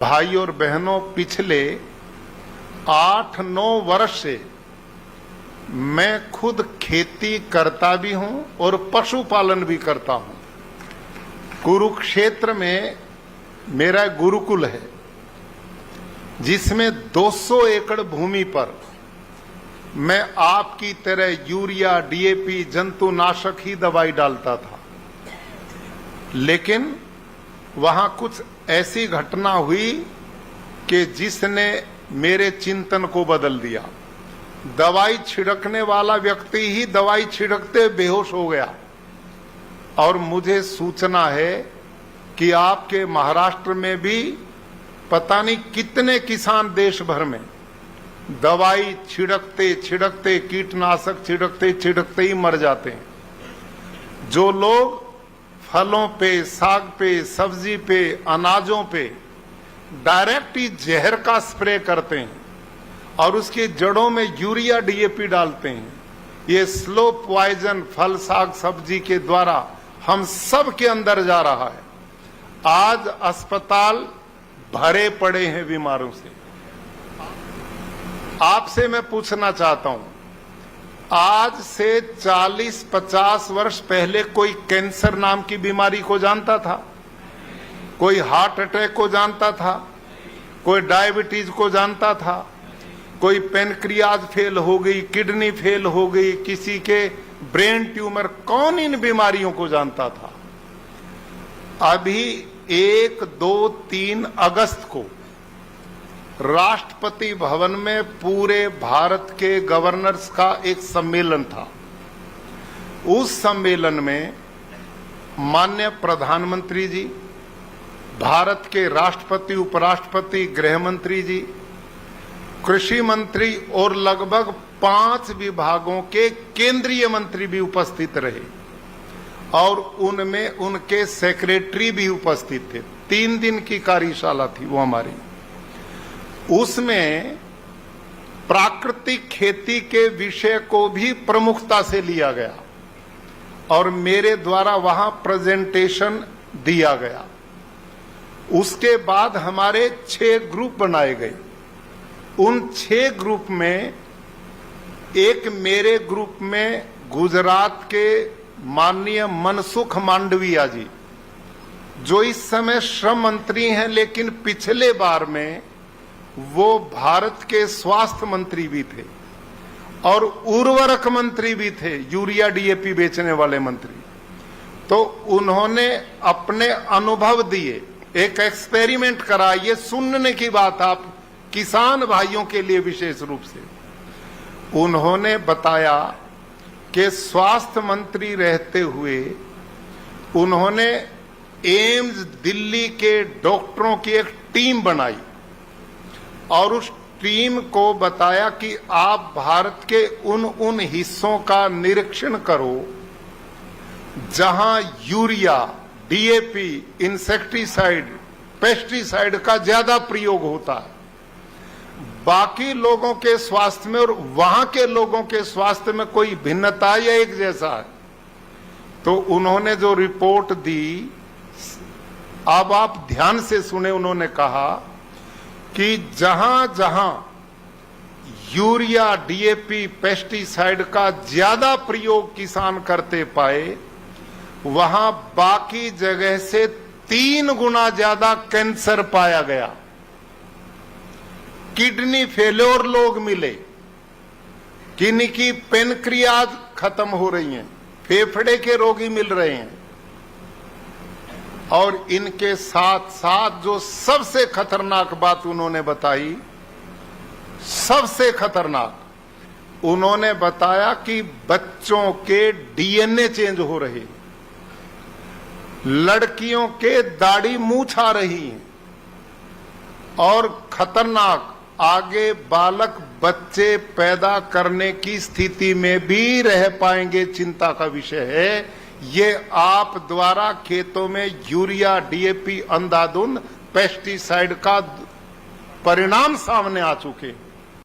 भाई और बहनों, पिछले 8-9 वर्ष से मैं खुद खेती करता भी हूं और पशुपालन भी करता हूं। कुरुक्षेत्र में मेरा गुरुकुल है जिसमें 200 एकड़ भूमि पर मैं आपकी तरह यूरिया, डीएपी, जंतुनाशक ही दवाई डालता था। लेकिन वहां कुछ ऐसी घटना हुई कि जिसने मेरे चिंतन को बदल दिया। दवाई छिड़कने वाला व्यक्ति ही दवाई छिड़कते बेहोश हो गया और मुझे सूचना है कि आपके महाराष्ट्र में भी पता नहीं कितने किसान देश भर में दवाई छिड़कते छिड़कते, कीटनाशक छिड़कते छिड़कते ही मर जाते हैं। जो लोग फलों पे, साग पे, सब्जी पे, अनाजों पे डायरेक्ट ही जहर का स्प्रे करते हैं और उसकी जड़ों में यूरिया, डीएपी डालते हैं, ये स्लो पॉइजन फल, साग, सब्जी के द्वारा हम सब के अंदर जा रहा है। आज अस्पताल भरे पड़े हैं बीमारों से। आपसे मैं पूछना चाहता हूं, आज से 40-50 वर्ष पहले कोई कैंसर नाम की बीमारी को जानता था? कोई हार्ट अटैक को जानता था? कोई डायबिटीज को जानता था? कोई पेनक्रियाज फेल हो गई, किडनी फेल हो गई, किसी के ब्रेन ट्यूमर, कौन इन बीमारियों को जानता था? अभी 1, 2, 3 अगस्त को राष्ट्रपति भवन में पूरे भारत के गवर्नर्स का एक सम्मेलन था। उस सम्मेलन में माननीय प्रधानमंत्री जी, भारत के राष्ट्रपति, उपराष्ट्रपति, गृह मंत्री जी, कृषि मंत्री और लगभग 5 विभागों के केंद्रीय मंत्री भी उपस्थित रहे और उनमें उनके सेक्रेटरी भी उपस्थित थे। 3 दिन की कार्यशाला थी वो हमारी। उसमें प्राकृतिक खेती के विषय को भी प्रमुखता से लिया गया और मेरे द्वारा वहां प्रेजेंटेशन दिया गया। उसके बाद हमारे 6 ग्रुप बनाए गए। उन 6 ग्रुप में एक मेरे ग्रुप में गुजरात के माननीय मनसुख मांडविया जी, जो इस समय श्रम मंत्री हैं, लेकिन पिछले बार में वो भारत के स्वास्थ्य मंत्री भी थे और उर्वरक मंत्री भी थे, यूरिया, डीएपी बेचने वाले मंत्री। तो उन्होंने अपने अनुभव दिए, एक एक्सपेरिमेंट करा। ये सुनने की बात आप किसान भाइयों के लिए विशेष रूप से। उन्होंने बताया कि स्वास्थ्य मंत्री रहते हुए उन्होंने एम्स दिल्ली के डॉक्टरों की एक टीम बनाई और उस टीम को बताया कि आप भारत के उन हिस्सों का निरीक्षण करो जहां यूरिया, डीएपी, इंसेक्टिसाइड, पेस्टिसाइड का ज्यादा प्रयोग होता है। बाकी लोगों के स्वास्थ्य में और वहां के लोगों के स्वास्थ्य में कोई भिन्नता या एक जैसा है? तो उन्होंने जो रिपोर्ट दी, अब आप ध्यान से सुने, उन्होंने कहा कि जहां जहां यूरिया, डीएपी, पेस्टिसाइड का ज्यादा प्रयोग किसान करते पाए, वहां बाकी जगह से 3 गुना ज्यादा कैंसर पाया गया। किडनी फेल्योर लोग मिले, किन्हीं पेनक्रियाज खत्म हो रही हैं, फेफड़े के रोगी मिल रहे हैं। और इनके साथ साथ जो सबसे खतरनाक बात उन्होंने बताई, सबसे खतरनाक, उन्होंने बताया कि बच्चों के डीएनए चेंज हो रहे, लड़कियों के दाढ़ी मूंछ आ रही है और खतरनाक, आगे बालक बच्चे पैदा करने की स्थिति में भी रह पाएंगे, चिंता का विषय है। ये आप द्वारा खेतों में यूरिया, डीएपी, अंधाधुंध पेस्टिसाइड का परिणाम सामने आ चुके हैं।